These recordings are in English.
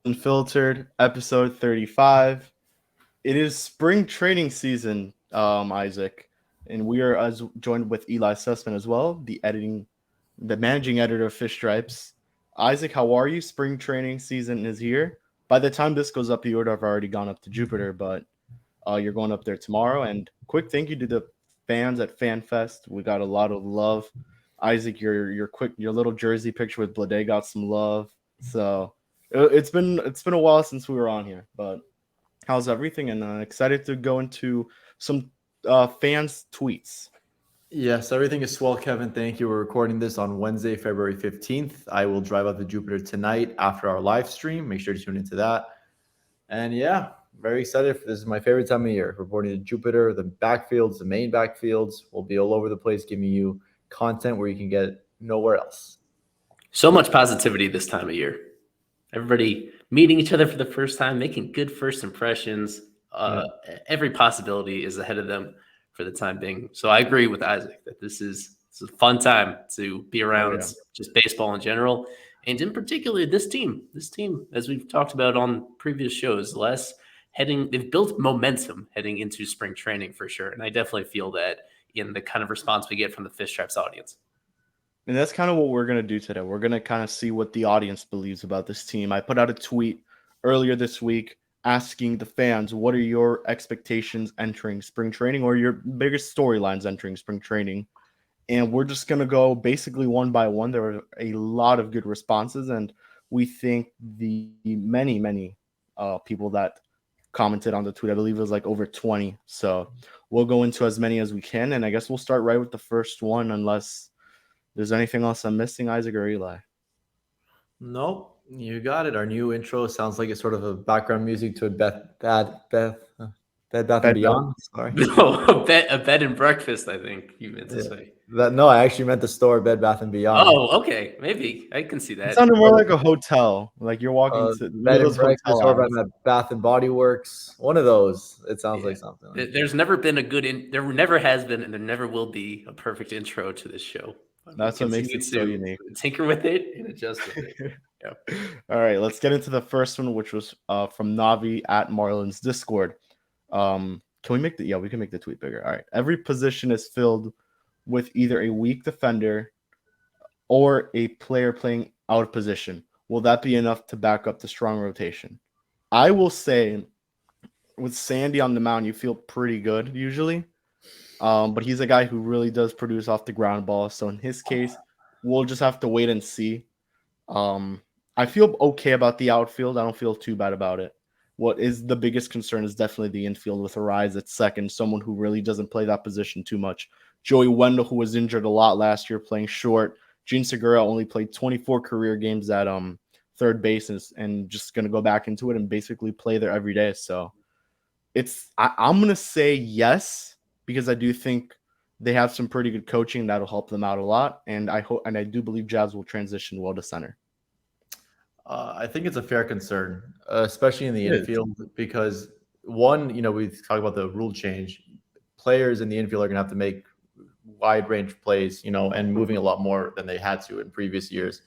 Unfiltered, episode 35. It is spring training season, Isaac, and we are as joined with Ely Sussman as well, the managing editor of Fish Stripes. Isaac, how are you? Spring training season is here. By the time this goes up, you would have already gone up to Jupiter, but you're going up there tomorrow. And quick thank you to the fans at FanFest. We got a lot of love. Isaac, your little jersey picture with Blade got some love. So it's been a while since we were on here, but how's everything? And excited to go into some fans' tweets. Yes, everything is swell, Kevin. Thank you. We're recording this on Wednesday, February 15th. I will drive up to Jupiter tonight after our live stream. Make sure to tune into that. And yeah, very excited. This is my favorite time of year. Reporting to Jupiter, the backfields, the main backfields. We'll be all over the place giving you content where you can get nowhere else. So much positivity this time of year. Everybody meeting each other for the first time, making good first impressions. Every possibility is ahead of them for the time being. So I agree with Isaac that this is a fun time to be around just baseball in general. And in particular, this team, as we've talked about on previous shows, they've built momentum heading into spring training for sure. And I definitely feel that in the kind of response we get from the Fish Stripes audience. And that's kind of what we're going to do today. We're going to kind of see what the audience believes about this team. I put out a tweet earlier this week asking the fans, what are your expectations entering spring training or your biggest storylines entering spring training? And we're just going to go basically one by one. There were a lot of good responses, and we think the many people that commented on the tweet, I believe it was like over 20. So we'll go into as many as we can, and I guess we'll start right with the first one unless there's anything else I'm missing, Isaac or Eli. Nope, you got it. Our new intro sounds like it's sort of a background music to a Bed Bath and Beyond. Sorry, no, a bed and breakfast. I think you meant to say that. No, I actually meant the store Bed Bath and Beyond. Oh, okay, maybe I can see that. It sounded more like a hotel, like you're walking to bed and breakfast, or at Bath and Body Works. One of those. It sounds like something. There's never been there never has been, and there never will be a perfect intro to this show. That's what makes it so unique. Tinker with it and adjust with it. Yeah. All right, let's get into the first one, which was from Navi at Marlins Discord. Can we make we can make the tweet bigger. All right. Every position is filled with either a weak defender or a player playing out of position. Will that be enough to back up the strong rotation? I will say with Sandy on the mound, you feel pretty good usually. But he's a guy who really does produce off the ground ball. So in his case, we'll just have to wait and see. I feel okay about the outfield. I don't feel too bad about it. What is the biggest concern is definitely the infield with Arise at second, someone who really doesn't play that position too much. Joey Wendell, who was injured a lot last year, playing short. Gene Segura only played 24 career games at third base and just going to go back into it and basically play there every day. So I'm going to say yes, because I do think they have some pretty good coaching that'll help them out a lot. And I do believe Jazz will transition well to center. I think it's a fair concern, especially in the infield, because one, we talk about the rule change. Players in the infield are going to have to make wide range plays, and moving a lot more than they had to in previous years.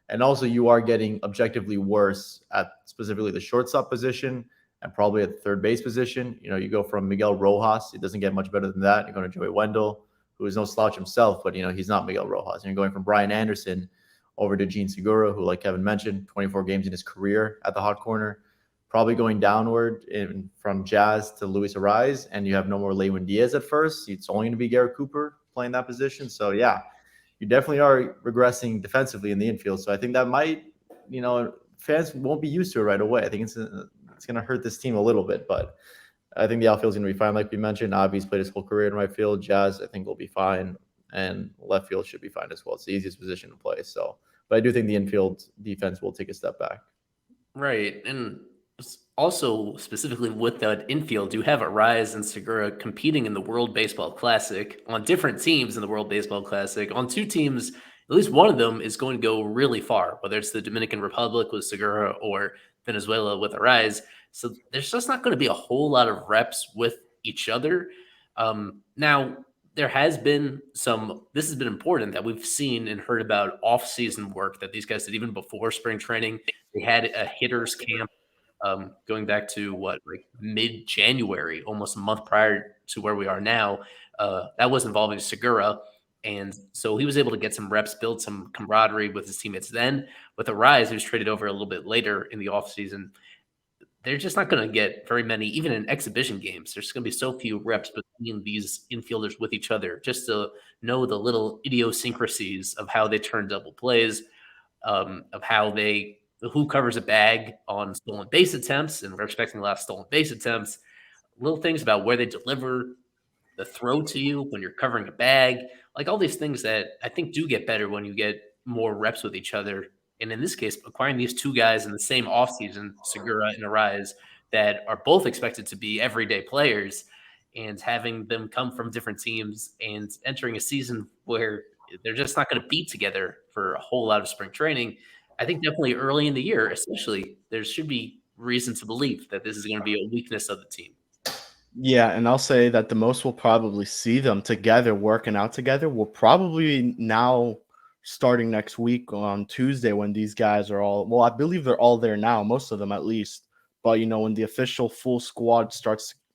And also you are getting objectively worse at specifically the shortstop position and probably at the third base position. You go from Miguel Rojas, it doesn't get much better than that. You're going to Joey Wendell, who is no slouch himself, but he's not Miguel Rojas. And you're going from Brian Anderson over to Gene Segura, who, like Kevin mentioned, 24 games in his career at the hot corner, probably going downward from Jazz to Luis Arise, and you have no more Lewin Diaz at first. It's only going to be Garrett Cooper playing that position. So yeah, you definitely are regressing defensively in the infield. So I think that might, fans won't be used to it right away. I think it's going to hurt this team a little bit, but I think the outfield is going to be fine. Like we mentioned, Avi's played his whole career in right field. Jazz, I think, will be fine, and left field should be fine as well. It's the easiest position to play. So, but I do think the infield defense will take a step back. Right, and also specifically with that infield, you have Arise and Segura competing in the World Baseball Classic on different teams in the World Baseball Classic. On two teams, at least one of them is going to go really far, whether it's the Dominican Republic with Segura or Venezuela with Arise. So there's just not going to be a whole lot of reps with each other. Now, there has been this has been important that we've seen and heard about off-season work that these guys did even before spring training. They had a hitters camp going back to like mid-January, almost a month prior to where we are now. That was involving Segura. And so he was able to get some reps, build some camaraderie with his teammates. Then with Arise, he was traded over a little bit later in the offseason. They're just not going to get very many, even in exhibition games. There's going to be so few reps between these infielders with each other just to know the little idiosyncrasies of how they turn double plays, of who covers a bag on stolen base attempts, and we're expecting a lot of stolen base attempts, little things about where they deliver the throw to you when you're covering a bag, like all these things that I think do get better when you get more reps with each other. And in this case, acquiring these two guys in the same offseason, Segura and Arise, that are both expected to be everyday players, and having them come from different teams and entering a season where they're just not going to be together for a whole lot of spring training. I think definitely early in the year, especially, there should be reason to believe that this is going to be a weakness of the team. Yeah, and I'll say that the most we'll probably see them together, working out together, will probably now starting next week on Tuesday when these guys are I believe they're all there now, most of them at least. But, when the official full squad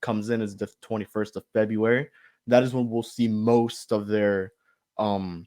comes in is the 21st of February. That is when we'll see most of their, I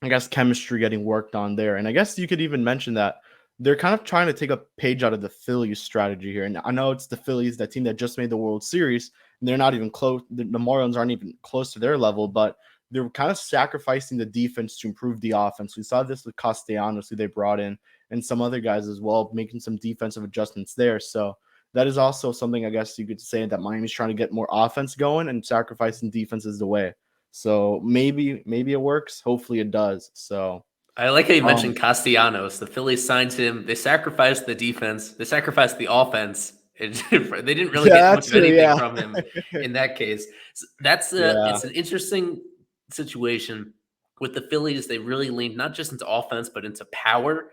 guess, chemistry getting worked on there. And I guess you could even mention that they're kind of trying to take a page out of the Phillies strategy here. And I know it's the Phillies, that team that just made the World Series. They're not even close. The Marlins aren't even close to their level, but they're kind of sacrificing the defense to improve the offense. We saw this with Castellanos, who they brought in, and some other guys as well, making some defensive adjustments there. So that is also something I guess you could say that Miami's trying to get more offense going, and sacrificing defense is the way. So maybe it works. Hopefully it does. So I like how you mentioned Castellanos. The Phillies signed him. They sacrificed the defense. They sacrificed the offense. They didn't really get much of anything from him in that case. So it's an interesting situation with the Phillies. They really leaned not just into offense, but into power.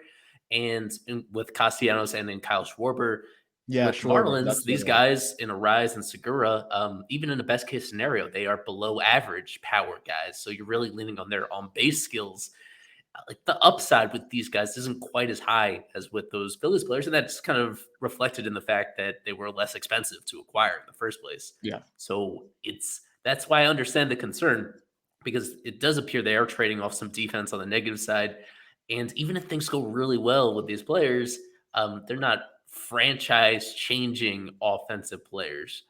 And with Castellanos and then Kyle Schwarber. Yeah, with Marlins, these guys in Arise and Segura, even in a best case scenario, they are below average power guys. So you're really leaning on their on base skills. Like the upside with these guys isn't quite as high as with those Phillies players, and that's kind of reflected in the fact that they were less expensive to acquire in the first place. Yeah. So that's why I understand the concern, because it does appear they are trading off some defense on the negative side, and even if things go really well with these players, they're not franchise-changing offensive players.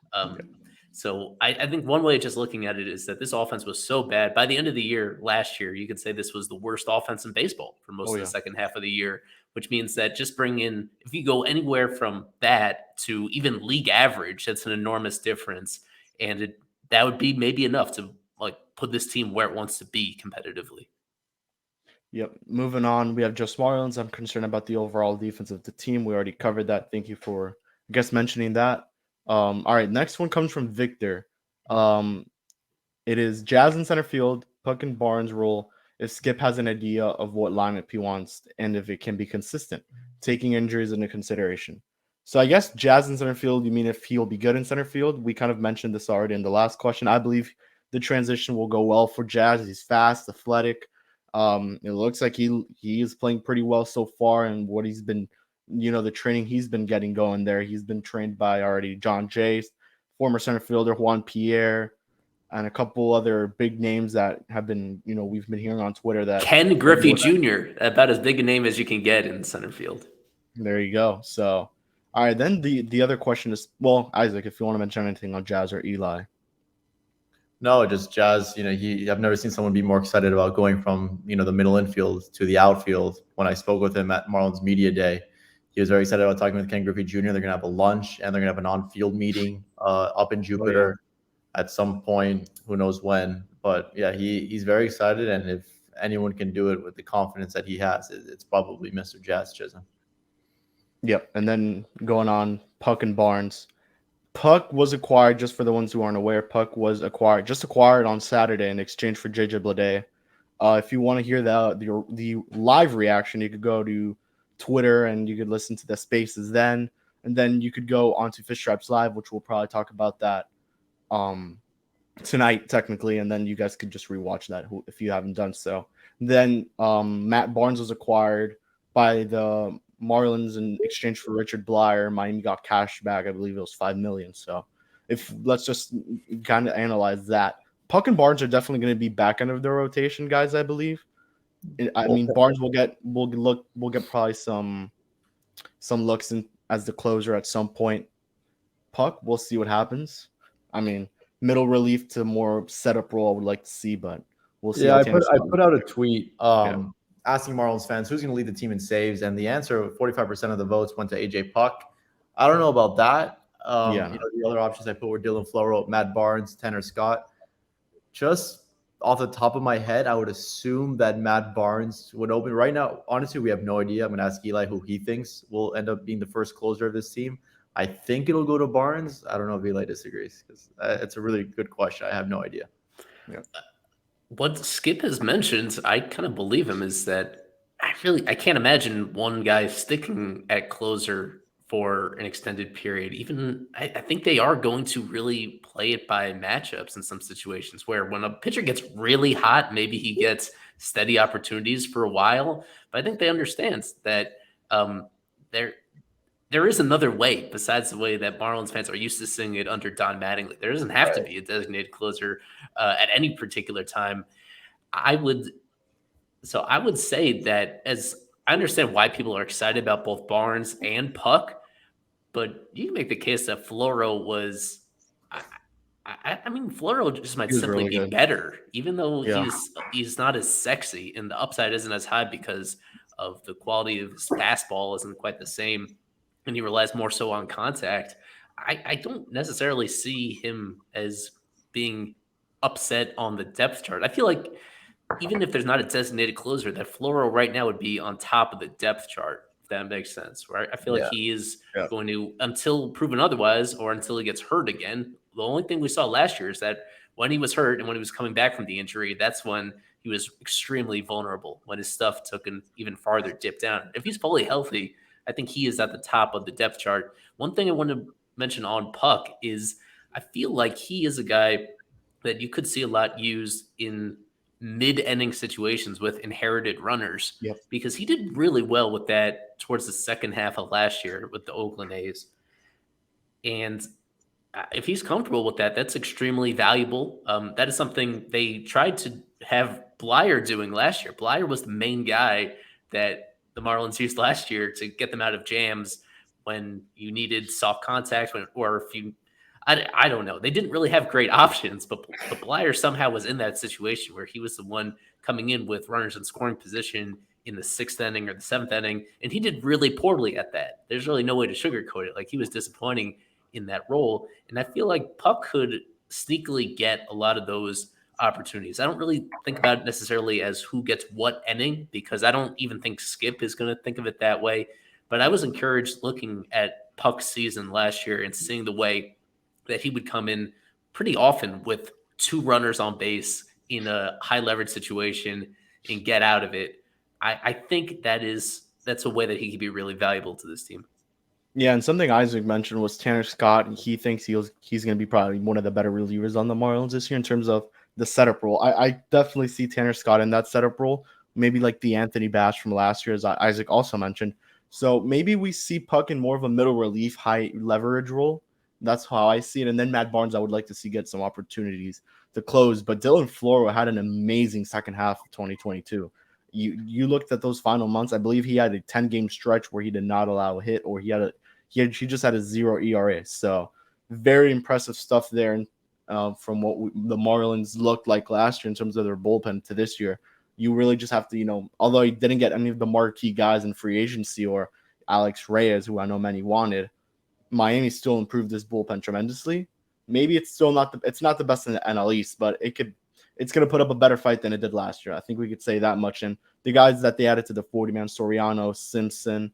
So I think one way of just looking at it is that this offense was so bad. By the end of the year, last year, you could say this was the worst offense in baseball for most of the second half of the year, which means that just if you go anywhere from that to even league average, that's an enormous difference. And that would be maybe enough to put this team where it wants to be competitively. Yep. Moving on, we have just Marlins. I'm concerned about the overall defense of the team. We already covered that. Thank you for, I guess, mentioning that. All right, next one comes from Victor. It is Jazz in center field, Puck and Barnes role if Skip has an idea of what lineup he wants and if it can be consistent, taking injuries into consideration. So I guess Jazz in center field, you mean if he'll be good in center field? We kind of mentioned this already in the last question. I believe the transition will go well for Jazz. He's fast, athletic. It looks like he is playing pretty well so far, and what he's been, the training he's been getting going there. He's been trained by already John Jace, former center fielder Juan Pierre, and a couple other big names that have been, we've been hearing on Twitter that Ken Griffey Jr., about as big a name as you can get in center field. There you go. So, all right, then the other question is, well, Isaac, if you want to mention anything on Jazz or Eli. No, just Jazz. I've never seen someone be more excited about going from the middle infield to the outfield. When I spoke with him at Marlins Media Day, he was very excited about talking with Ken Griffey Jr. They're gonna have a lunch and they're gonna have an on-field meeting up in Jupiter at some point. Who knows when? But yeah, he's very excited, and if anyone can do it with the confidence that he has, it's probably Mr. Jazz Chisholm. Yep, and then going on Puck and Barnes. Puck was acquired, just for the ones who aren't aware, Puck was acquired on Saturday in exchange for JJ Bleday. If you want to hear the live reaction, you could go to Twitter and you could listen to the spaces then. And then you could go onto Fish Stripes Live, which we'll probably talk about that tonight technically, and then you guys could just rewatch that if you haven't done so. Then Matt Barnes was acquired by the Marlins in exchange for Richard Blyer. Miami got cash back. I believe it was $5 million. So if let's just kind of analyze that. Puck and Barnes are definitely going to be back end of the rotation guys, I believe. I mean, Barnes will get probably some looks in as the closer at some point. Puck, we'll see what happens. I mean, middle relief to more setup role I would like to see, but we'll see. Yeah, I put out a tweet asking Marlins fans who's going to lead the team in saves, and the answer, 45% of the votes went to AJ Puck. I don't know about that. The other options I put were Dylan Floro, Matt Barnes, Tanner Scott. Just off the top of my head, I would assume that Matt Barnes would open. Right now, honestly, we have no idea. I'm going to ask Eli who he thinks will end up being the first closer of this team. I think it'll go to Barnes. I don't know if Eli disagrees because it's a really good question. I have no idea. Yeah. What Skip has mentioned, I kind of believe him, is that I can't imagine one guy sticking at closer for an extended period. Even I think they are going to really play it by matchups in some situations where when a pitcher gets really hot, maybe he gets steady opportunities for a while. But I think they understand that there is another way besides the way that Marlins fans are used to seeing it under Don Mattingly. There doesn't have to be a designated closer at any particular time. I would say that as I understand why people are excited about both Barnes and Puck, but you can make the case that Floro was. I mean, Floro just might simply really be good. better, even though he's not as sexy and the upside isn't as high because of the quality of his fastball isn't quite the same, and he relies more so on contact. I don't necessarily see him as being upset on the depth chart. I feel like even if there's not a designated closer, that Floro right now would be on top of the depth chart, if that makes sense, right? I feel like he is going to, until proven otherwise or until he gets hurt again. The only thing we saw last year is that when he was hurt and when he was coming back from the injury, that's when he was extremely vulnerable, when his stuff took an even farther dip down. If he's fully healthy, I think he is at the top of the depth chart. One thing I want to mention on Puck is I feel like he is a guy that you could see a lot used in mid-inning situations with inherited runners because he did really well with that towards the second half of last year with the Oakland A's. And if he's comfortable with that, that's extremely valuable. That is something they tried to have Blyer doing last year. Blyer was the main guy that the Marlins used last year to get them out of jams when you needed soft contact or if you I don't know. They didn't really have great options, but Blyer somehow was in that situation where he was the one coming in with runners in scoring position in the sixth inning or the seventh inning, and he did really poorly at that. There's really no way to sugarcoat it. Like he was disappointing in that role, and I feel like Puck could sneakily get a lot of those opportunities. I don't really think about it necessarily as who gets what inning because I don't even think Skip is going to think of it that way. But I was encouraged looking at Puck's season last year and seeing the way that he would come in pretty often with two runners on base in a high leverage situation and get out of it. I think that's a way that he could be really valuable to this team. Yeah, and something Isaac mentioned was Tanner Scott, and he thinks he's going to be probably one of the better relievers on the Marlins this year in terms of the setup role. I definitely see Tanner Scott in that setup role, maybe like the Anthony Bass from last year, as Isaac also mentioned. So maybe we see Puck in more of a middle relief, high leverage role. That's how I see it. And then Matt Barnes, I would like to see get some opportunities to close. But Dylan Floro had an amazing second half of 2022. You looked at those final months. I believe he had a 10-game stretch where he did not allow a hit, or he just had a 0 ERA. So very impressive stuff there. And from what the Marlins looked like last year in terms of their bullpen to this year, you really just have to, although he didn't get any of the marquee guys in free agency or Alex Reyes, who I know many wanted, Miami still improved this bullpen tremendously. Maybe it's still not the best in the NL East, but it's going to put up a better fight than it did last year. I think we could say that much. And the guys that they added to the 40-man, Soriano, Simpson,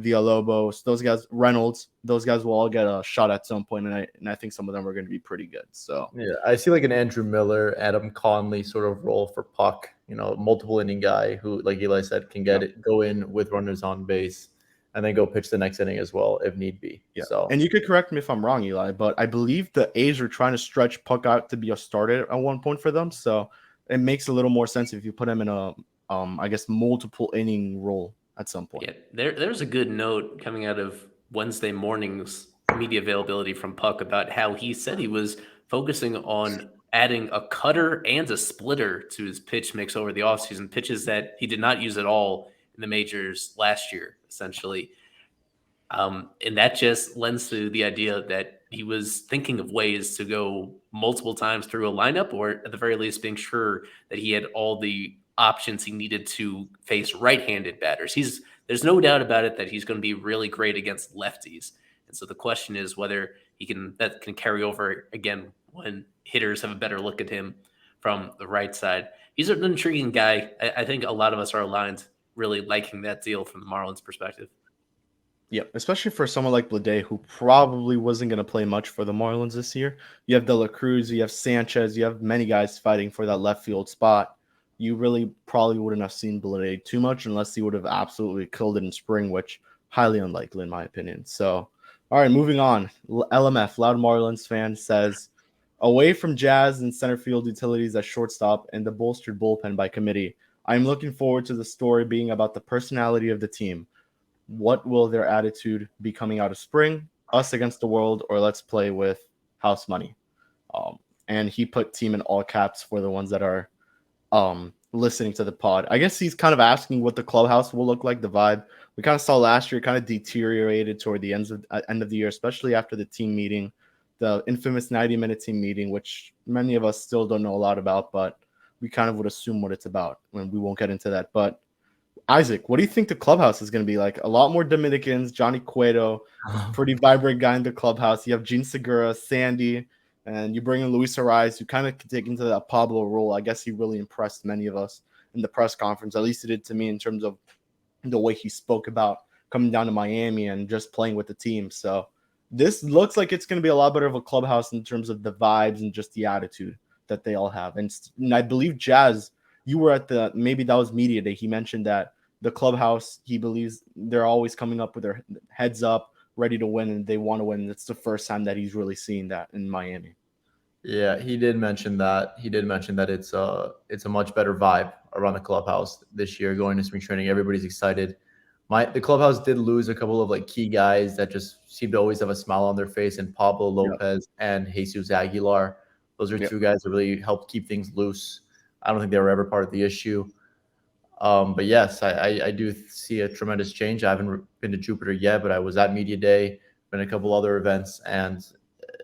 Villalobos, those guys, Reynolds, those guys will all get a shot at some point, and I think some of them are going to be pretty good. So yeah, I see like an Andrew Miller, Adam Conley sort of role for Puck. Multiple inning guy who, like Eli said, can go in with runners on base. and then go pitch the next inning as well if need be. Yeah. So, and you could correct me if I'm wrong, Eli, but I believe the A's are trying to stretch Puck out to be a starter at one point for them. So it makes a little more sense if you put him in a, I guess, multiple inning role at some point. Yeah, there's a good note coming out of Wednesday morning's media availability from Puck about how he said he was focusing on adding a cutter and a splitter to his pitch mix over the offseason, pitches that he did not use at all in the majors last year, essentially. And that just lends to the idea that he was thinking of ways to go multiple times through a lineup, or at the very least being sure that he had all the options he needed to face right-handed batters. There's no doubt about it that he's going to be really great against lefties. And so the question is whether that can carry over again when hitters have a better look at him from the right side. He's an intriguing guy. I think a lot of us are aligned really liking that deal from the Marlins perspective. Yeah, especially for someone like Blade, who probably wasn't going to play much for the Marlins this year. You have De La Cruz, you have Sanchez, you have many guys fighting for that left field spot. You really probably wouldn't have seen Blade too much unless he would have absolutely killed it in spring, which highly unlikely in my opinion. So, all right, moving on. LMF, Loud Marlins fan, says, away from Jazz and center field utilities at shortstop and the bolstered bullpen by committee, I'm looking forward to the story being about the personality of the team. What will their attitude be coming out of spring? Us against the world, or let's play with house money? And he put team in all caps for the ones that are listening to the pod. I guess he's kind of asking what the clubhouse will look like, the vibe. We kind of saw last year kind of deteriorated toward the end of the year, especially after the team meeting, the infamous 90-minute team meeting, which many of us still don't know a lot about, but we kind of would assume what it's about, when we won't get into that. But Isaac, what do you think the clubhouse is going to be like? A lot more Dominicans, Johnny Cueto, pretty vibrant guy in the clubhouse. You have Gene Segura, Sandy, and you bring in Luis Ariz, who kind of can take into that Pablo role. I guess he really impressed many of us in the press conference. At least it did to me in terms of the way he spoke about coming down to Miami and just playing with the team. So this looks like it's going to be a lot better of a clubhouse in terms of the vibes and just the attitude that they all have. And I believe Jazz, you were at maybe that was media day. He mentioned that the clubhouse, he believes they're always coming up with their heads up, ready to win, and they want to win. It's the first time that he's really seen that in Miami. Yeah, he did mention that. He did mention that it's a much better vibe around the clubhouse this year going to spring training. Everybody's excited. The clubhouse did lose a couple of key guys that just seem to always have a smile on their face, and Pablo Lopez and Jesus Aguilar. Those are two guys that really helped keep things loose. I don't think they were ever part of the issue. But yes, I do see a tremendous change. I haven't been to Jupiter yet, but I was at Media Day, been a couple other events, and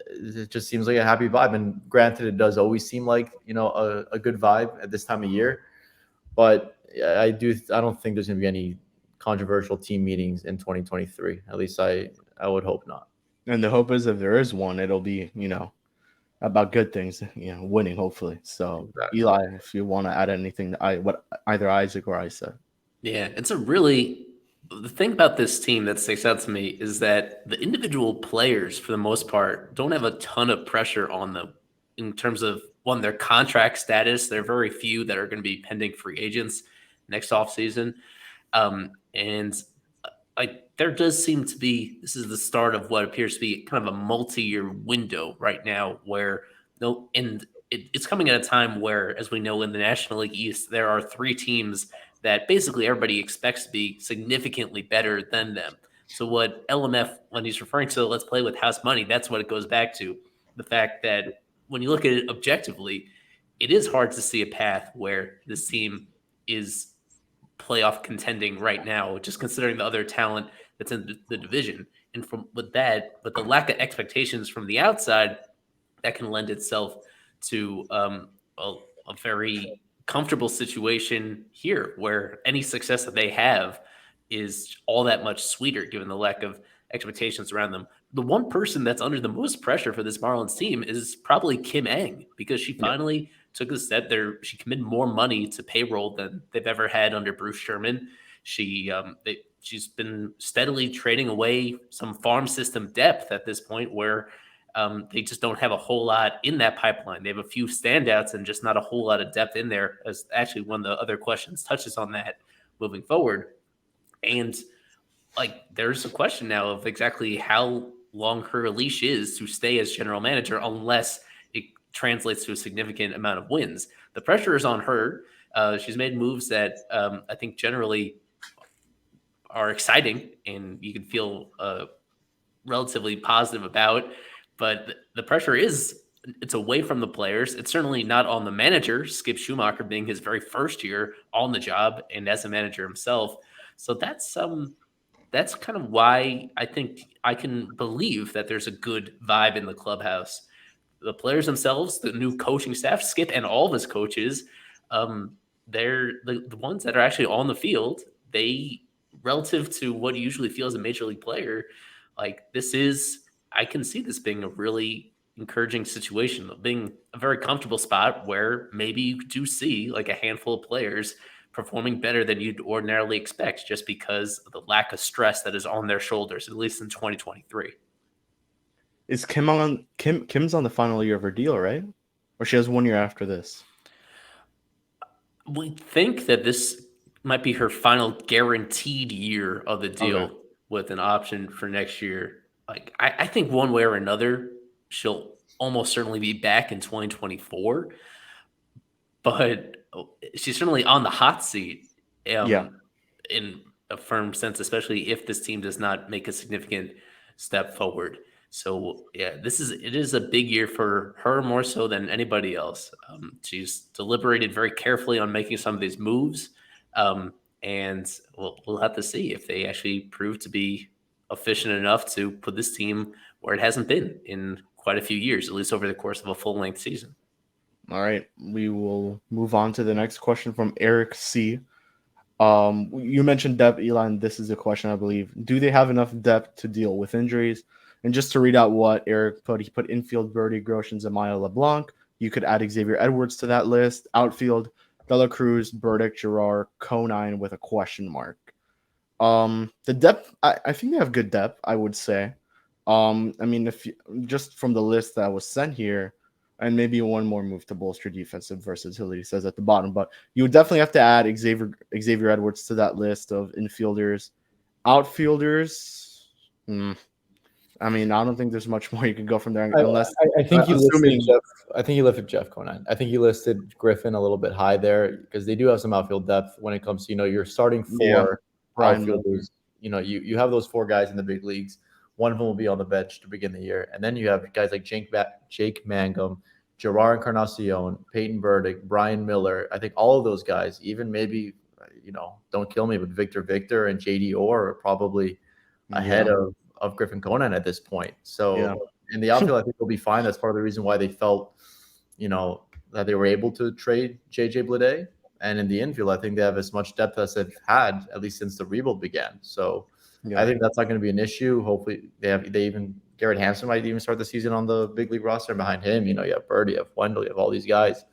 it just seems like a happy vibe. And granted, it does always seem like a good vibe at this time of year, but I don't think there's going to be any controversial team meetings in 2023. At least I would hope not. And the hope is if there is one, it'll be about good things, winning, hopefully. So, exactly. Eli, if you want to add anything to what either Isaac or I said. Yeah, the thing about this team that sticks out to me is that the individual players, for the most part, don't have a ton of pressure on them in terms of, one, their contract status. There are very few that are going to be pending free agents next offseason. And there does seem to be, this is the start of what appears to be kind of a multi-year window right now where, it's coming at a time where, as we know, in the National League East, there are three teams that basically everybody expects to be significantly better than them. So what LMF, when he's referring to let's play with house money, that's what it goes back to. The fact that when you look at it objectively, it is hard to see a path where this team is playoff contending right now, just considering the other talent that's in the division. And with the lack of expectations from the outside, that can lend itself to a very comfortable situation here where any success that they have is all that much sweeter given the lack of expectations around them. The one person that's under the most pressure for this Marlins team is probably Kim Ng, because she finally took a step there. She committed more money to payroll than they've ever had under Bruce Sherman. She's been steadily trading away some farm system depth at this point where they just don't have a whole lot in that pipeline. They have a few standouts and just not a whole lot of depth in there, as actually one of the other questions touches on that moving forward. And like there's a question now of exactly how long her leash is to stay as general manager unless it translates to a significant amount of wins. The pressure is on her. She's made moves that I think generally are exciting and you can feel relatively positive about, but the pressure it's away from the players. It's certainly not on the manager, Skip Schumaker being his very first year on the job and as a manager himself. So that's kind of why I think I can believe that there's a good vibe in the clubhouse. The players themselves, the new coaching staff, Skip and all of his coaches, they're the ones that are actually on the field. They, relative to what you usually feel as a major league player, like this is, I can see this being a really encouraging situation, being a very comfortable spot where maybe you do see like a handful of players performing better than you'd ordinarily expect just because of the lack of stress that is on their shoulders, at least in 2023. Is Kim's on the final year of her deal, right? Or she has 1 year after this? We think that this might be her final guaranteed year of the deal with an option for next year. Like I think one way or another, she'll almost certainly be back in 2024, but she's certainly on the hot seat. In a firm sense, especially if this team does not make a significant step forward. So yeah, it is a big year for her more so than anybody else. She's deliberated very carefully on making some of these moves, and we'll have to see if they actually prove to be efficient enough to put this team where it hasn't been in quite a few years, at least over the course of a full-length season. All right, we will move on to the next question from Eric C. You mentioned depth, Eli, and this is a question, I believe. Do they have enough depth to deal with injuries? And just to read out what Eric put, he put infield Birdie, Groshans, and Maya LeBlanc. You could add Xavier Edwards to that list. Outfield, Dela Cruz, Burdick, Girard, Conine with a question mark. The depth, I think they have good depth, I would say. I mean, if you, just from the list that was sent here, and maybe one more move to bolster defensive versatility, says at the bottom. But you would definitely have to add Xavier Edwards to that list of infielders. Outfielders, I mean, I don't think there's much more you can go from there unless I think you listed Jeff Conine. I think you listed Griffin a little bit high there because they do have some outfield depth when it comes to, your starting four outfielders. You have those four guys in the big leagues. One of them will be on the bench to begin the year. And then you have guys like Jake Mangum, Gerard Encarnacion, Peyton Burdick, Brian Miller. I think all of those guys, even maybe, don't kill me, but Victor and JD Orr are probably ahead of Griffin Conine at this point. So in the outfield, I think they'll be fine. That's part of the reason why they felt, that they were able to trade JJ Bleday. And in the infield, I think they have as much depth as they've had, at least since the rebuild began. So I think that's not going to be an issue. Hopefully Garrett Hampson might even start the season on the big league roster. And behind him, you have Birdie, you have Wendell, you have all these guys,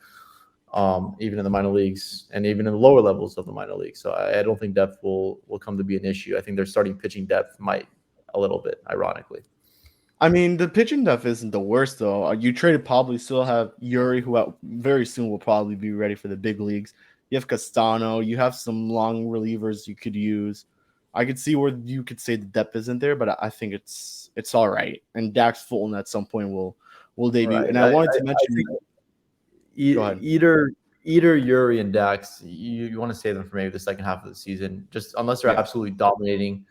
even in the minor leagues and even in the lower levels of the minor leagues. So I don't think depth will come to be an issue. I think their starting pitching depth might a little bit, ironically. I mean, the pitching depth isn't the worst, though. You traded probably still have Yuri, who very soon will probably be ready for the big leagues. You have Castano. You have some long relievers you could use. I could see where you could say the depth isn't there, but I think it's all right. And Dax Fulton at some point will debut. Right. And I wanted to mention either Yuri and Dax, you want to save them for maybe the second half of the season, just unless they're absolutely dominating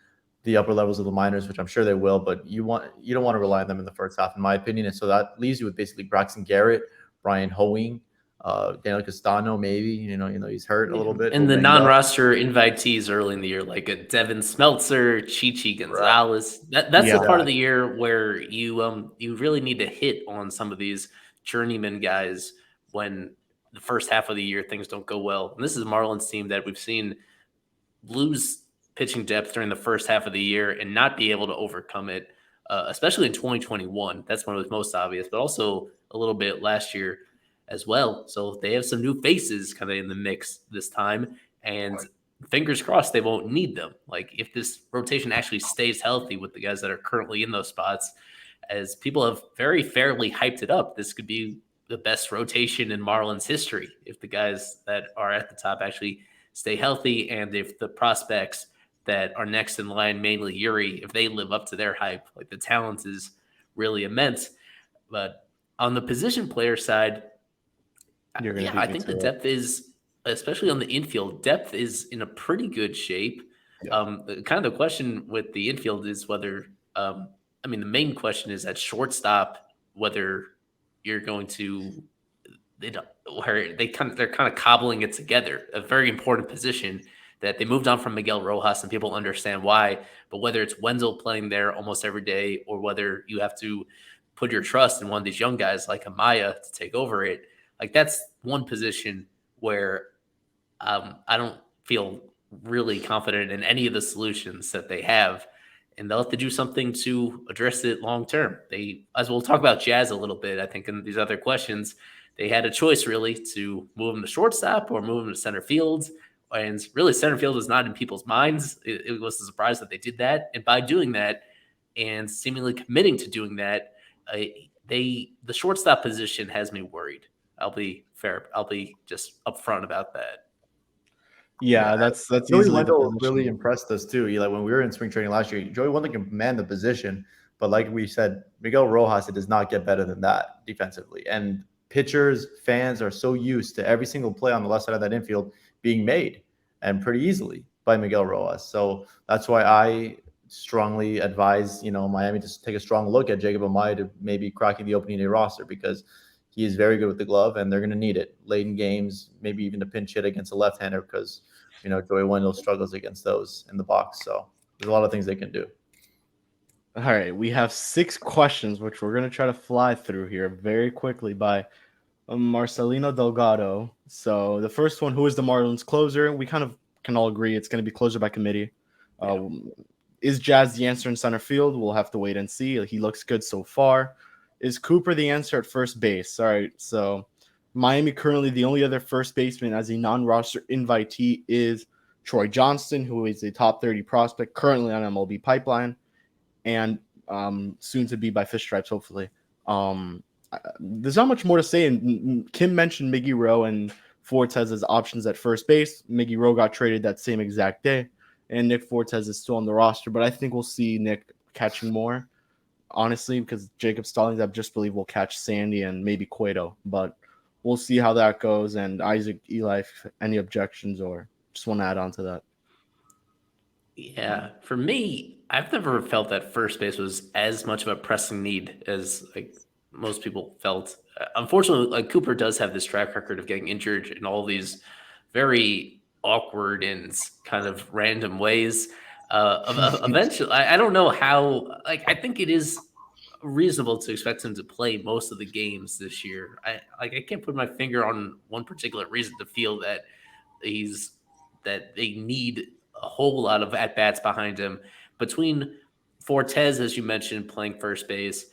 the upper levels of the minors, which I'm sure they will, but you don't want to rely on them in the first half, in my opinion. And so that leaves you with basically Braxton Garrett, Brian Hoeing, Daniel Castano, maybe, he's hurt a little bit. And the non-roster invitees early in the year, like a Devin Smeltzer, Chichi Gonzalez. Right. That's the part of the year where you really need to hit on some of these journeyman guys when the first half of the year things don't go well. And this is a Marlins team that we've seen lose pitching depth during the first half of the year and not be able to overcome it, especially in 2021. That's when it was most obvious, but also a little bit last year as well. So they have some new faces kind of in the mix this time, and fingers crossed they won't need them. Like if this rotation actually stays healthy with the guys that are currently in those spots, as people have very fairly hyped it up, this could be the best rotation in Marlins history if the guys that are at the top actually stay healthy and if the prospects that are next in line, mainly Yuri, if they live up to their hype, like the talent is really immense. But on the position player side, You're gonna yeah, beat I me think the to it. depth is, especially on the infield, depth is in a pretty good shape. Yeah. Kind of the question with the infield is whether, I mean, the main question is at shortstop, whether you're going to, they don't, where they're kind of cobbling it together, a very important position that they moved on from Miguel Rojas, and people understand why. But whether it's Wenzel playing there almost every day, or whether you have to put your trust in one of these young guys like Amaya to take over it, like that's one position where I don't feel really confident in any of the solutions that they have, and they'll have to do something to address it long term. They, as we'll talk about Jazz a little bit, I think in these other questions, they had a choice really to move him to shortstop or move him to center field. And really, center field is not in people's minds. It was a surprise that they did that, and by doing that, and seemingly committing to doing that, the shortstop position has me worried. I'll be fair. I'll be just upfront about that. Yeah, that's Joey easily the Wendell position. really impressed us too. Like when we were in spring training last year, Joey Wendell can command the position, but like we said, Miguel Rojas, it does not get better than that defensively. And pitchers, fans are so used to every single play on the left side of that infield being made and pretty easily by Miguel Rojas. So that's why I strongly advise, Miami to take a strong look at Jacob Amaya to maybe cracking the opening day roster, because he is very good with the glove and they're going to need it late in games, maybe even to pinch hit against a left-hander, because Joey Wendell struggles against those in the box. So there's a lot of things they can do. All right, we have 6 questions, which we're going to try to fly through here very quickly by Marcelino Delgado. So the first one, who is the Marlins closer? We kind of can all agree it's going to be closer by committee. Is Jazz the answer in center field? We'll have to wait and see. He looks good so far. Is Cooper the answer at first base? All right, so Miami currently the only other first baseman as a non-roster invitee is Troy Johnston, who is a top 30 prospect currently on MLB Pipeline, and soon to be by Fish Stripes, hopefully. There's not much more to say. And Kim mentioned Miggy Rowe and Fortes as options at first base. Miggy Rowe got traded that same exact day, and Nick Fortes is still on the roster. But I think we'll see Nick catching more, honestly, because Jacob Stallings, I just believe, will catch Sandy and maybe Cueto. But we'll see how that goes. And Isaac, Eli, any objections or just want to add on to that? Yeah, for me, I've never felt that first base was as much of a pressing need as like most people felt. Unfortunately, like Cooper does have this track record of getting injured in all these very awkward and kind of random ways. Eventually, I don't know how. Like, I think it is reasonable to expect him to play most of the games this year. I can't put my finger on one particular reason to feel that they need a whole lot of at bats behind him. Between Fortes, as you mentioned, playing first base,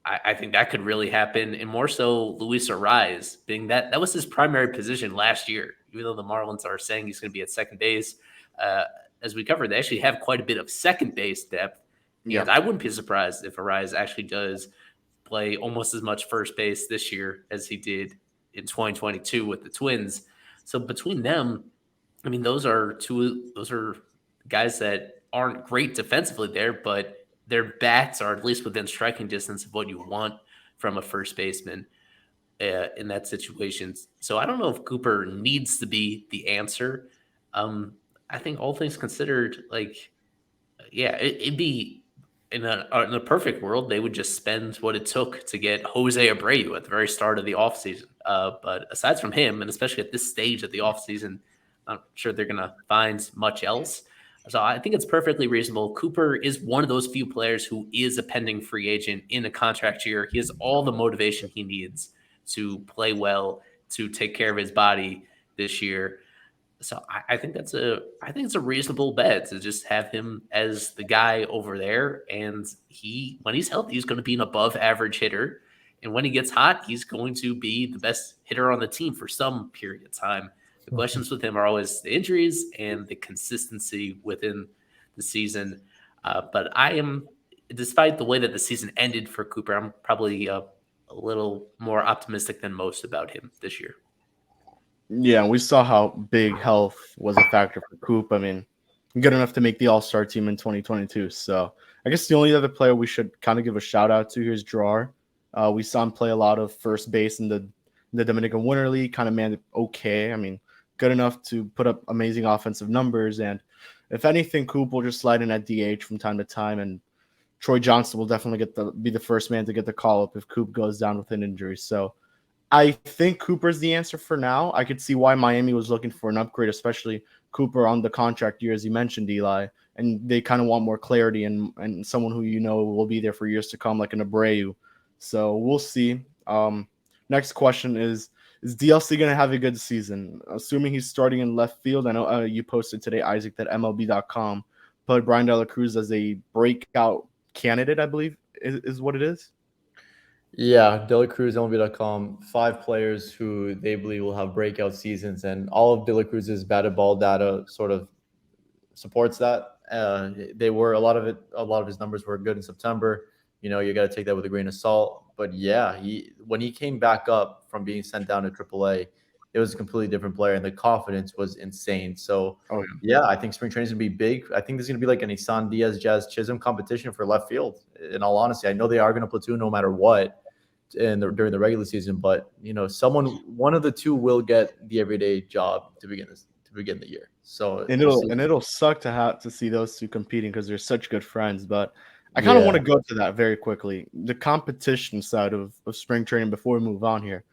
I think that could really happen, and more so Luis Ariz, being that was his primary position last year. Even though the Marlins are saying he's going to be at second base, as we covered, they actually have quite a bit of second base depth. Yeah. And I wouldn't be surprised if Ariz actually does play almost as much first base this year as he did in 2022 with the Twins. So between them, I mean, those are guys that aren't great defensively there, but their bats are at least within striking distance of what you want from a first baseman in that situation. So I don't know if Cooper needs to be the answer. I think all things considered, like, yeah, it'd be in a perfect world, they would just spend what it took to get Jose Abreu at the very start of the offseason. But aside from him, and especially at this stage of the offseason, I'm not sure they're going to find much else. So I think it's perfectly reasonable. Cooper is one of those few players who is a pending free agent in a contract year. He has all the motivation he needs to play well, to take care of his body this year. So I think it's a reasonable bet to just have him as the guy over there. And when he's healthy, he's going to be an above average hitter. And when he gets hot, he's going to be the best hitter on the team for some period of time. The questions with him are always the injuries and the consistency within the season. But despite the way that the season ended for Cooper, I'm probably a little more optimistic than most about him this year. Yeah, we saw how big health was a factor for Coop. I mean, good enough to make the All-Star team in 2022. So I guess the only other player we should kind of give a shout out to here is Drawer. We saw him play a lot of first base in the Dominican Winter League, kind of manned okay. I mean, good enough to put up amazing offensive numbers. And if anything, Coop will just slide in at DH from time to time, and Troy Johnson will definitely be the first man to get the call up if Coop goes down with an injury. So I think Cooper's the answer for now. I could see why Miami was looking for an upgrade, especially Cooper on the contract year, as you mentioned, Eli. And they kind of want more clarity and someone who will be there for years to come, like an Abreu. So we'll see. Next question is DLC going to have a good season? Assuming he's starting in left field. I know you posted today, Isaac, that MLB.com put Brian De La Cruz as a breakout candidate, I believe is what it is. Yeah, De La Cruz, MLB.com, 5 players who they believe will have breakout seasons, and all of De La Cruz's batted ball data sort of supports that. They were a lot of his numbers were good in September. You got to take that with a grain of salt. But yeah, when he came back up from being sent down to AAA, it was a completely different player, and the confidence was insane. So yeah, I think spring training is gonna be big. I think this is gonna be like an Isan Diaz, Jazz Chisholm competition for left field. In all honesty, I know they are gonna platoon no matter what during the regular season, but one of the two will get the everyday job to begin the year. So it'll suck to see those two competing because they're such good friends. But I kind of want to go to that very quickly. The competition side of spring training before we move on here.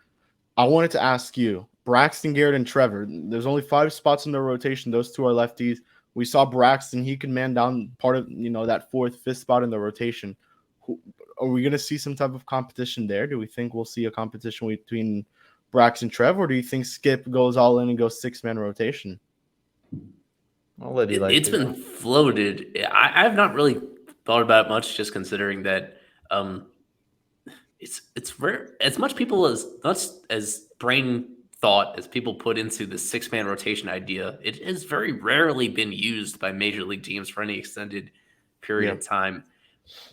I wanted to ask you, Braxton, Garrett, and Trevor. There's only 5 spots in the rotation. Those 2 are lefties. We saw Braxton; he can man down part of that 4th, 5th spot in the rotation. Are we going to see some type of competition there? Do we think we'll see a competition between Braxton and Trevor, or do you think Skip goes all in and goes 6-man rotation? I'll let you It's been floated. I have not really thought about it much, just considering that it's rare. As much brain thought as people put into the 6-man rotation idea, it has very rarely been used by major league teams for any extended period of time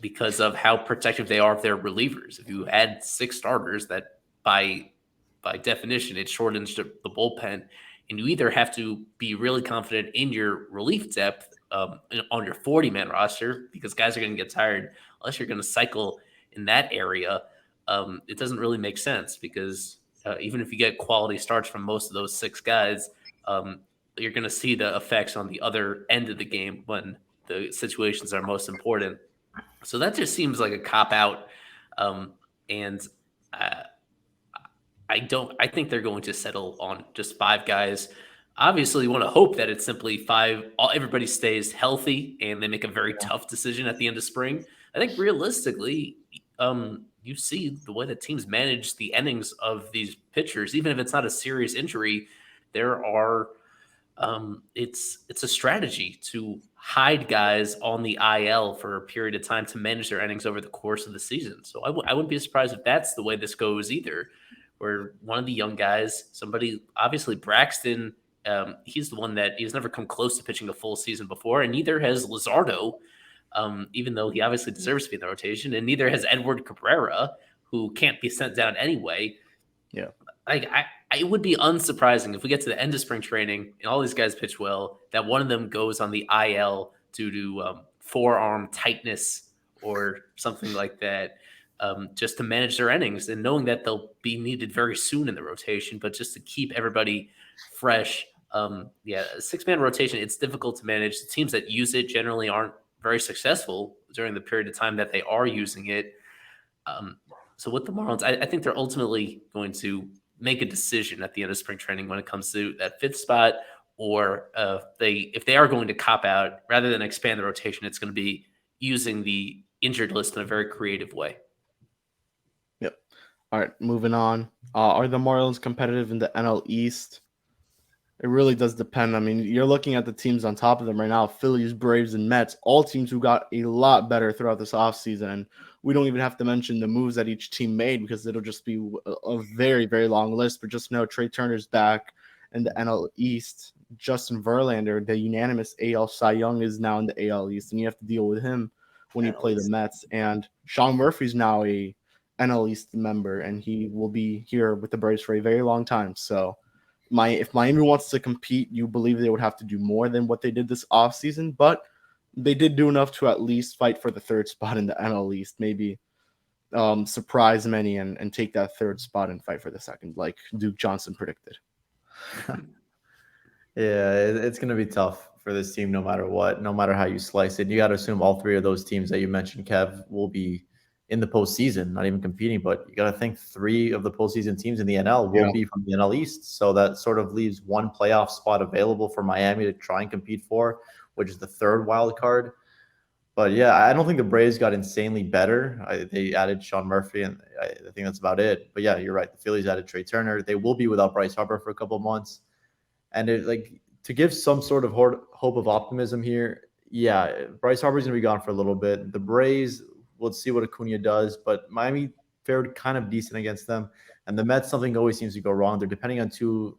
because of how protective they are of their relievers. If you add 6 starters, that by definition it shortens the bullpen, and you either have to be really confident in your relief depth on your 40-man roster because guys are going to get tired unless you're going to cycle in that area. It doesn't really make sense because even if you get quality starts from most of those 6 guys, you're going to see the effects on the other end of the game when the situations are most important. So that just seems like a cop-out, and I think they're going to settle on just 5 guys. Obviously, you want to hope that it's simply 5. Everybody stays healthy and they make a very tough decision at the end of spring. I think realistically, you see the way that teams manage the innings of these pitchers, even if it's not a serious injury, there are it's a strategy to hide guys on the IL for a period of time to manage their innings over the course of the season. So I wouldn't be surprised if that's the way this goes either, where one of the young guys, somebody, obviously Braxton, he's the one that he's never come close to pitching a full season before, and neither has Luzardo, even though he obviously deserves to be in the rotation, and neither has Edward Cabrera, who can't be sent down anyway. Yeah. It would be unsurprising if we get to the end of spring training and all these guys pitch well, that one of them goes on the IL due to forearm tightness or something like that, just to manage their innings and knowing that they'll be needed very soon in the rotation, but just to keep everybody fresh. 6-man rotation, it's difficult to manage. The teams that use it generally aren't very successful during the period of time that they are using it. So with the Marlins, I think they're ultimately going to make a decision at the end of spring training when it comes to that 5th spot, or if they are going to cop out rather than expand the rotation, it's going to be using the injured list in a very creative way. Yep. All right, moving on. Are the Marlins competitive in the NL East? It really does depend. I mean, you're looking at the teams on top of them right now, Phillies, Braves, and Mets, all teams who got a lot better throughout this offseason. And we don't even have to mention the moves that each team made because it'll just be a very, very long list. But just know Trey Turner's back in the NL East. Justin Verlander, the unanimous AL Cy Young, is now in the AL East, and you have to deal with him when you play the Mets. And Sean Murphy's now a NL East member, and he will be here with the Braves for a very long time. So if Miami wants to compete, you believe they would have to do more than what they did this offseason, but they did do enough to at least fight for the third spot in the NL East, maybe surprise many and take that third spot and fight for the second, like Duke Johnson predicted. Yeah, it's going to be tough for this team no matter what, no matter how you slice it. You got to assume all three of those teams that you mentioned, Kev, will be in the postseason, not even competing. But you got to think three of the postseason teams in the NL will be from the NL East. So that sort of leaves one playoff spot available for Miami to try and compete for, which is the third wild card. But yeah, I don't think the Braves got insanely better. They added Sean Murphy, and I think that's about it. But yeah, you're right. The Phillies added Trey Turner. They will be without Bryce Harper for a couple of months. And to give some sort of hope of optimism here, yeah, Bryce Harper's going to be gone for a little bit. The Braves, we'll see what Acuna does, but Miami fared kind of decent against them. And the Mets, something always seems to go wrong. They're depending on two,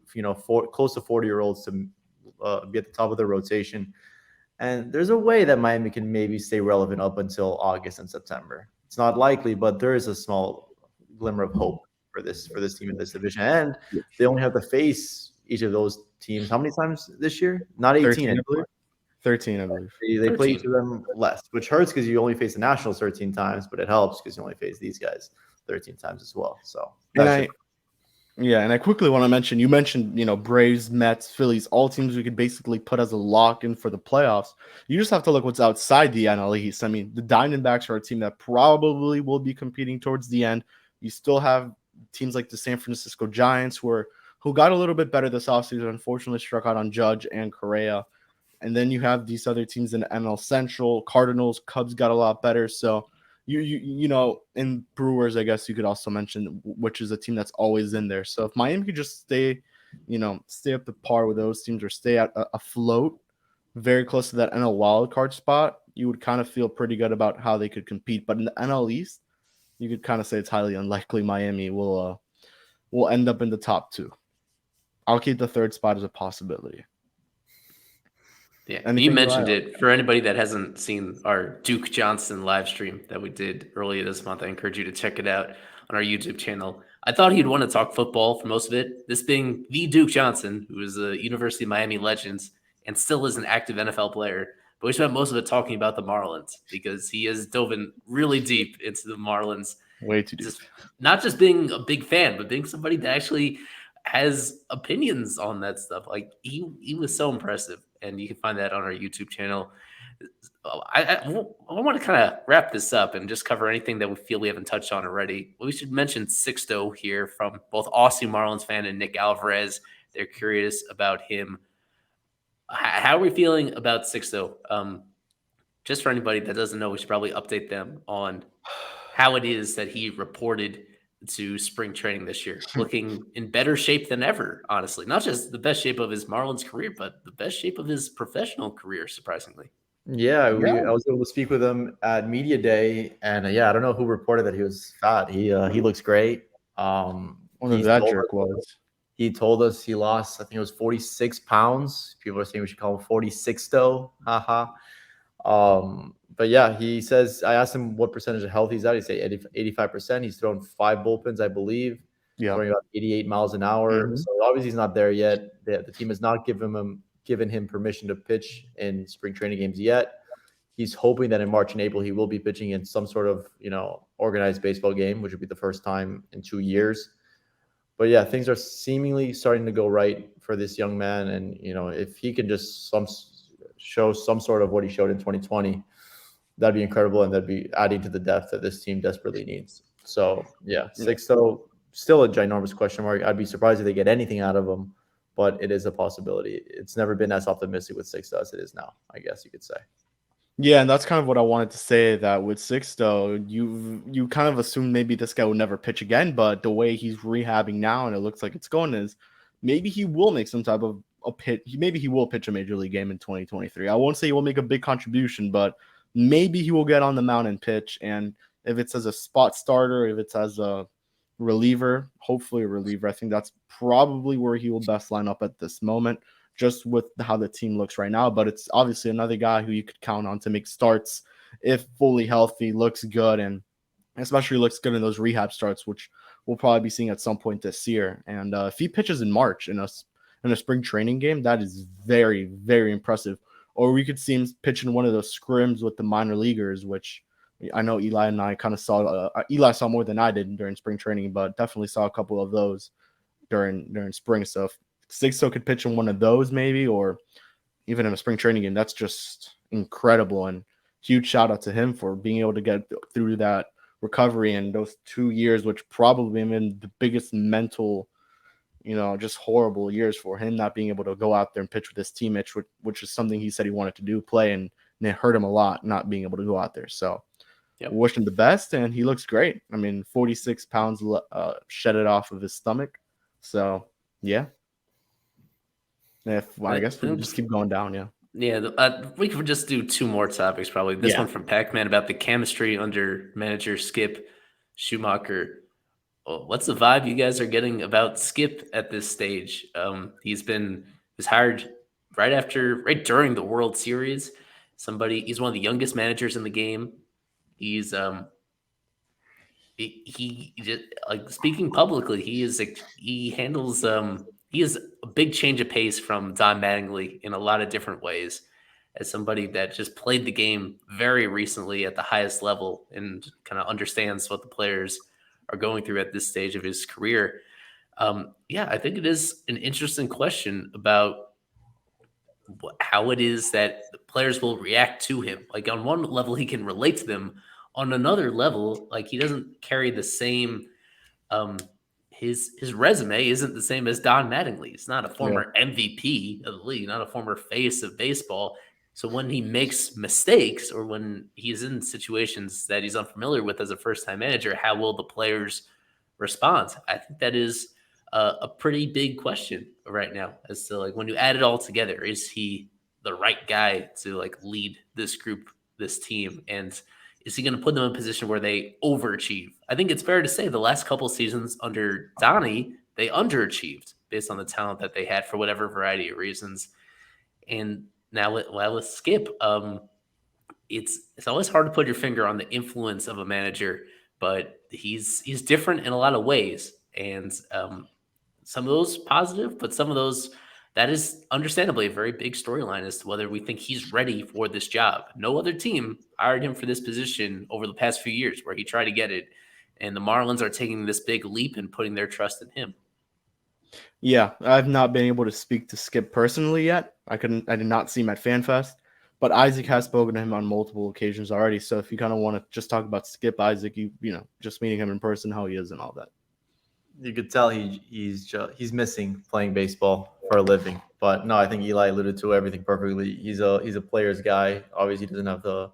close to 40-year-olds to be at the top of their rotation. And there's a way that Miami can maybe stay relevant up until August and September. It's not likely, but there is a small glimmer of hope for this team in this division. And they only have to face each of those teams how many times this year? Not 18 anymore. 13, I believe. They play each of them less, which hurts because you only face the Nationals 13 times, but it helps because you only face these guys 13 times as well. So and I quickly want to mention, you mentioned, Braves, Mets, Phillies, all teams we could basically put as a lock in for the playoffs. You just have to look what's outside the NL East. I mean, the Diamondbacks are a team that probably will be competing towards the end. You still have teams like the San Francisco Giants who got a little bit better this offseason, unfortunately struck out on Judge and Correa. And then you have these other teams in the NL Central. Cardinals, Cubs got a lot better. So, in Brewers, I guess you could also mention, which is a team that's always in there. So if Miami could just stay up to par with those teams or stay afloat, very close to that NL wildcard spot, you would kind of feel pretty good about how they could compete. But in the NL East, you could kind of say it's highly unlikely Miami will end up in the top two. I'll keep the third spot as a possibility. Yeah, you mentioned it. For anybody that hasn't seen our Duke Johnson live stream that we did earlier this month, I encourage you to check it out on our YouTube channel. I thought he'd want to talk football for most of it, this being the Duke Johnson, who is a University of Miami legend and still is an active NFL player. But we spent most of it talking about the Marlins because he has dove in really deep into the Marlins. Way too deep. Not just being a big fan, but being somebody that actually has opinions on that stuff. Like he was so impressive. And you can find that on our YouTube channel. I want to kind of wrap this up and just cover anything that we feel we haven't touched on already. We should mention Sixto here from both Aussie Marlins fan and Nick Alvarez. They're curious about him. How are we feeling about Sixto? Just for anybody that doesn't know, we should probably update them on how it is that he reported to spring training this year, looking in better shape than ever, honestly. Not just the best shape of his Marlins career, but the best shape of his professional career, surprisingly. Yeah, I was able to speak with him at Media Day, and I don't know who reported that he was fat. He looks great. That jerk was. He told us he lost, I think it was 46 pounds. People are saying we should call him 46to. Haha. But yeah, he says, I asked him what percentage of health he's at. He said 85%. He's thrown 5 bullpens, I believe. Yeah. Throwing about 88 miles an hour. Mm-hmm. So obviously he's not there yet. The team has not given him permission to pitch in spring training games yet. He's hoping that in March and April he will be pitching in some sort of, organized baseball game, which would be the first time in 2 years. But yeah, things are seemingly starting to go right for this young man. And, if he can just show some sort of what he showed in 2020, that'd be incredible, and that'd be adding to the depth that this team desperately needs. So, yeah, Sixto, still a ginormous question mark. I'd be surprised if they get anything out of him, but it is a possibility. It's never been as optimistic with Sixto as it is now, I guess you could say. Yeah, and that's kind of what I wanted to say, that with Sixto, you kind of assume maybe this guy will never pitch again, but the way he's rehabbing now and it looks like it's going is maybe he will make some type of a pitch. Maybe he will pitch a major league game in 2023. I won't say he will make a big contribution, but maybe he will get on the mound and pitch. And if it's as a spot starter, if it's as a reliever, hopefully a reliever, I think that's probably where he will best line up at this moment, just with how the team looks right now. But it's obviously another guy who you could count on to make starts if fully healthy, looks good, and especially looks good in those rehab starts, which we'll probably be seeing at some point this year. And if he pitches in March in a in a spring training game, that is very, very impressive. Or we could see him pitch in one of those scrims with the minor leaguers, which I know Eli and I kind of saw. Eli saw more than I did during spring training, but definitely saw a couple of those during spring. So if Sixto could pitch in one of those, maybe, or even in a spring training game, that's just incredible. And huge shout out to him for being able to get through that recovery in those 2 years, which probably have been the biggest mental, just horrible years for him, not being able to go out there and pitch with his teammates, which is something he said he wanted to do, play, and it hurt him a lot not being able to go out there. So wish him the best, and he looks great. I mean, 46 pounds shedded off of his stomach. So, yeah. I guess we just keep going down, yeah. Yeah, we could just do 2 more topics probably. This one from Pac-Man about the chemistry under manager Skip Schumaker. Well, what's the vibe you guys are getting about Skip at this stage? He's hired right during the World Series. He's one of the youngest managers in the game. He's he just, like, speaking publicly, he is a big change of pace from Don Mattingly in a lot of different ways, as somebody that just played the game very recently at the highest level and kind of understands what the players are going through at this stage of his career. I think it is an interesting question about how it is that the players will react to him. Like, on one level, he can relate to them. On another level, like, he doesn't carry the same his resume isn't the same as Don Mattingly. He's not a former MVP of the league, not a former face of baseball. So when he makes mistakes or when he's in situations that he's unfamiliar with as a first-time manager, how will the players respond? I think that is a pretty big question right now, as to, like, when you add it all together, is he the right guy to, like, lead this group, this team, and is he going to put them in a position where they overachieve? I think it's fair to say the last couple of seasons under Donnie, they underachieved based on the talent that they had for whatever variety of reasons. And now with Skip, it's always hard to put your finger on the influence of a manager, but he's different in a lot of ways. And some of those positive, but some of those, that is understandably a very big storyline as to whether we think he's ready for this job. No other team hired him for this position over the past few years where he tried to get it. And the Marlins are taking this big leap and putting their trust in him. Yeah, I've not been able to speak to Skip personally yet. I did not see him at FanFest, but Isaac has spoken to him on multiple occasions already. So if you kind of want to just talk about Skip, Isaac, just meeting him in person, how he is and all that. You could tell he's missing playing baseball for a living. But no, I think Eli alluded to everything perfectly. He's a player's guy. Obviously, he doesn't have the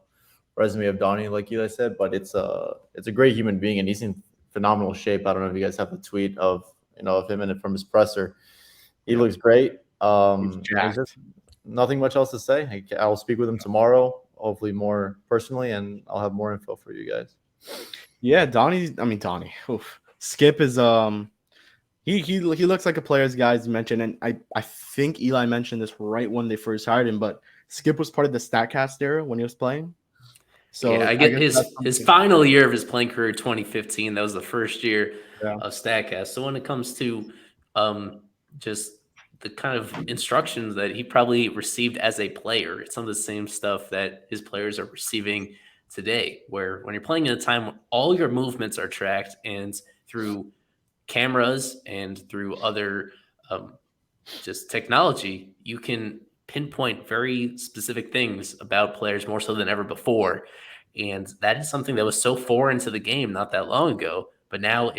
resume of Donnie, like Eli said, but it's a great human being, and he's in phenomenal shape. I don't know if you guys have the tweet of him and from his presser. He looks great. Just nothing much else to say. I'll speak with him tomorrow, hopefully more personally, and I'll have more info for you guys. Yeah, Donnie. Oof. Skip is he looks like a player's guy, as you mentioned, and I think Eli mentioned this right when they first hired him, but Skip was part of the StatCast era when he was playing. So yeah, I guess his final year of his playing career, 2015, that was the first year of StatCast. So when it comes to just the kind of instructions that he probably received as a player, it's some of the same stuff that his players are receiving today, where when you're playing in a time when all your movements are tracked and through cameras and through other just technology, you can pinpoint very specific things about players more so than ever before. And that is something that was so foreign to the game not that long ago, but now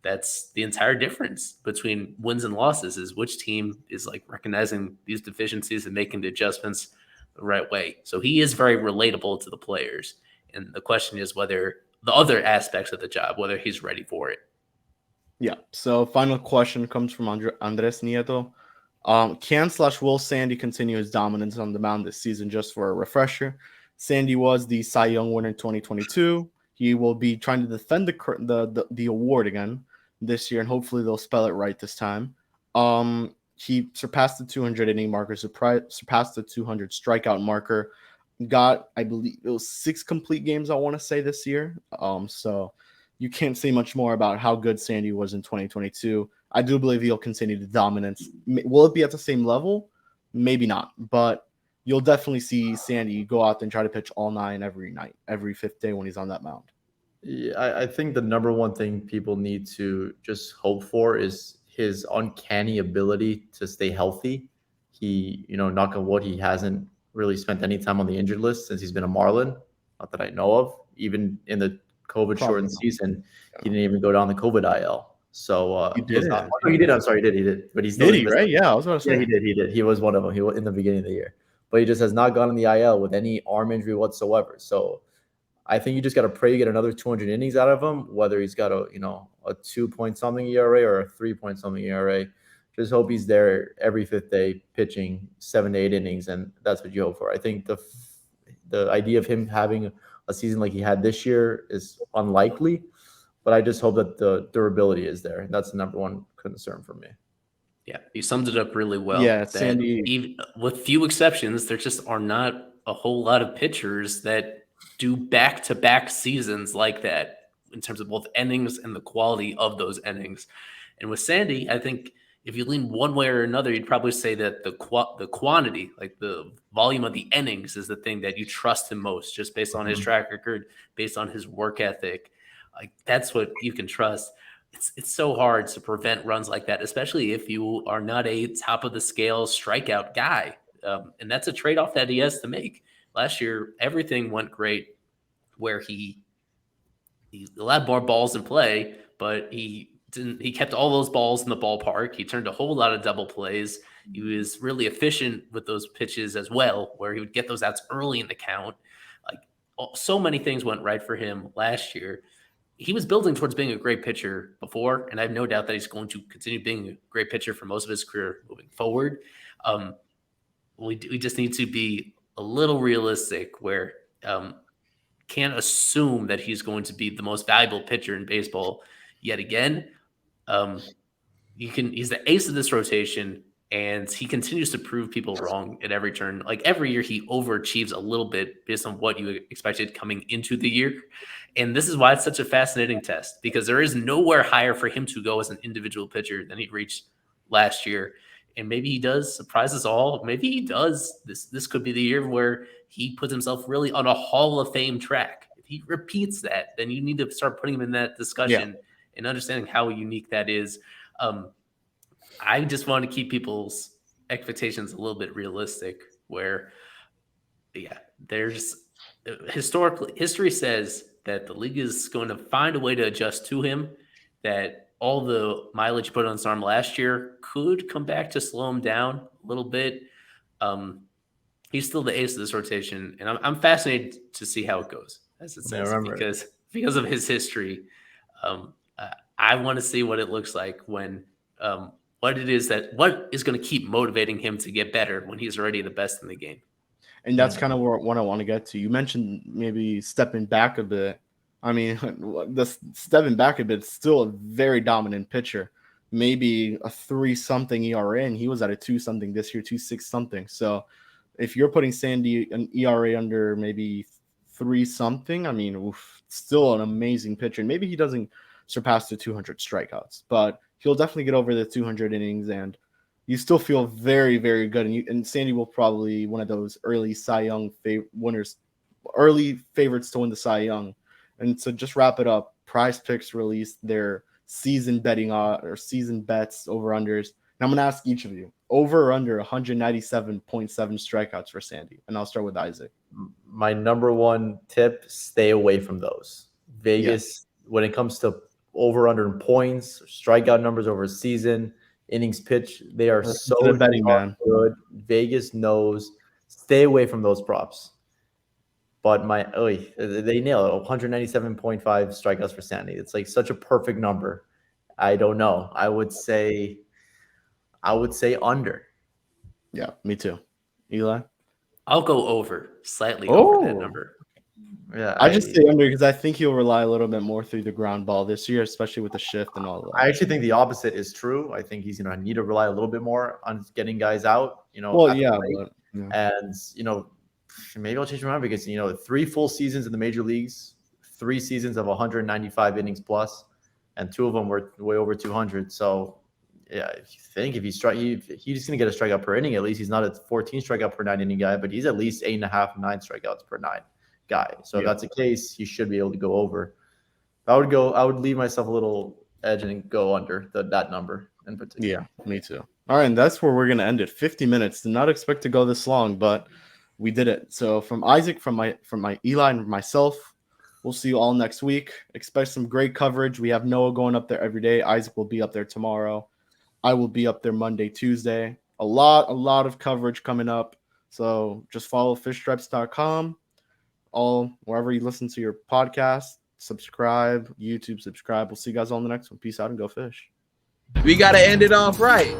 that's the entire difference between wins and losses, is which team is, like, recognizing these deficiencies and making the adjustments the right way. So he is very relatable to the players. And the question is whether the other aspects of the job, whether he's ready for it. Yeah. So final question comes from Andres Nieto. Can/will Sandy continue his dominance on the mound this season? Just for a refresher, Sandy was the Cy Young winner in 2022. He will be trying to defend the award again this year, and hopefully they'll spell it right this time. He surpassed the 200 inning marker, surpassed the 200 strikeout marker. Got, I believe it was 6 complete games, I want to say, this year. So you can't say much more about how good Sandy was in 2022. I do believe he'll continue to dominance. Will it be at the same level? Maybe not, but you'll definitely see Sandy go out there and try to pitch all 9 every night, every 5th day when he's on that mound. Yeah, I think the number one thing people need to just hope for is his uncanny ability to stay healthy. He, knock on wood, he hasn't really spent any time on the injured list since he's been a Marlin, not that I know of. Even in the COVID shortened season, he didn't even go down the COVID IL. So He did. He did. I'm sorry, he did. But he's still did he, right? Yeah, I was about to say. Yeah, he did. He was one of them. He was in the beginning of the year, but he just has not gone in the IL with any arm injury whatsoever. So I think you just got to pray you get another 200 innings out of him, whether he's got a 2-point-something ERA or a 3-point-something ERA. Just hope he's there every 5th day pitching 7 to 8 innings, and that's what you hope for. I think the idea of him having a season like he had this year is unlikely, but I just hope that the durability is there. That's the number one concern for me. Yeah, you summed it up really well. Yeah, Sandy. Even, with few exceptions, there just are not a whole lot of pitchers that do back-to-back seasons like that in terms of both innings and the quality of those innings. And with Sandy, I think if you lean one way or another, you'd probably say that the quantity, like the volume of the innings, is the thing that you trust him most, just based on his track record, based on his work ethic. Like that's what you can trust. It's so hard to prevent runs like that, especially if you are not a top of the scale strikeout guy. And that's a trade-off that he has to make. Last year, everything went great where he allowed more balls in play, but he kept all those balls in the ballpark. He turned a whole lot of double plays. He was really efficient with those pitches as well, where he would get those outs early in the count. Like so many things went right for him last year. He was building towards being a great pitcher before, and I have no doubt that he's going to continue being a great pitcher for most of his career moving forward. We just need to be a little realistic where can't assume that he's going to be the most valuable pitcher in baseball yet again. He's the ace of this rotation, and he continues to prove people wrong at every turn. Like every year, he overachieves a little bit based on what you expected coming into the year. And this is why it's such a fascinating test, because there is nowhere higher for him to go as an individual pitcher than he reached last year. And maybe he does surprise us all. Maybe he does. This could be the year where he puts himself really on a Hall of Fame track. If he repeats that, then you need to start putting him in that discussion and understanding how unique that is. I just want to keep people's expectations a little bit realistic where, history says that the league is going to find a way to adjust to him, that all the mileage he put on his arm last year could come back to slow him down a little bit. He's still the ace of this rotation, and I'm fascinated to see how it goes, as it says, because of his history. I want to see what it looks like when what is going to keep motivating him to get better when he's already the best in the game. And that's kind of what I want to get to. You mentioned maybe stepping back a bit. I mean, the stepping back a bit, still a very dominant pitcher. Maybe a 3-something ERA, and he was at a 2-something this year, 2.6-something. So if you're putting Sandy an ERA under maybe 3-something, I mean, still an amazing pitcher. And maybe he doesn't surpass the 200 strikeouts, but he'll definitely get over the 200 innings, and you still feel very, very good. And Sandy will probably one of those early Cy Young winners, early favorites to win the Cy Young. And so just wrap it up, Prize Picks released their season betting or season bets over-unders. And I'm going to ask each of you, over or under 197.7 strikeouts for Sandy. And I'll start with Isaac. My number one tip, stay away from those. Vegas, when it comes to over-under in points, strikeout numbers over a season, innings pitch, they are so betting, man. Good. Vegas knows. Stay away from those props. But they nail it. 197.5 strikeouts for Sandy. It's like such a perfect number. I don't know. I would say under. Yeah, me too. Eli? I'll go over, slightly over that number. Yeah, I just say under because I think he'll rely a little bit more through the ground ball this year, especially with the shift and all that. I actually think the opposite is true. I think he's going to need to rely a little bit more on getting guys out. And maybe I'll change my mind because 3 full seasons in the major leagues, 3 seasons of 195 innings plus, and 2 of them were way over 200. So Yeah, if he's just gonna get a strikeout per inning. At least he's not a 14 strikeout per 9 inning guy, but he's at least 8.5, 9 strikeouts per 9 guy. So if that's the case, he should be able to go over. I would leave myself a little edge and go under that number in particular. Yeah, me too. All right, and that's where we're gonna end it. 50 minutes. Did not expect to go this long, but we did it. So from Isaac, from my Eli, and myself, we'll see you all next week. Expect some great coverage. We have Noah going up there every day. Isaac will be up there tomorrow. I will be up there Monday, Tuesday. A lot of coverage coming up. So just follow fishstripes.com, all wherever you listen to your podcast. Subscribe, YouTube, subscribe. We'll see you guys all in the next one. Peace out and go fish. We got to end it off right.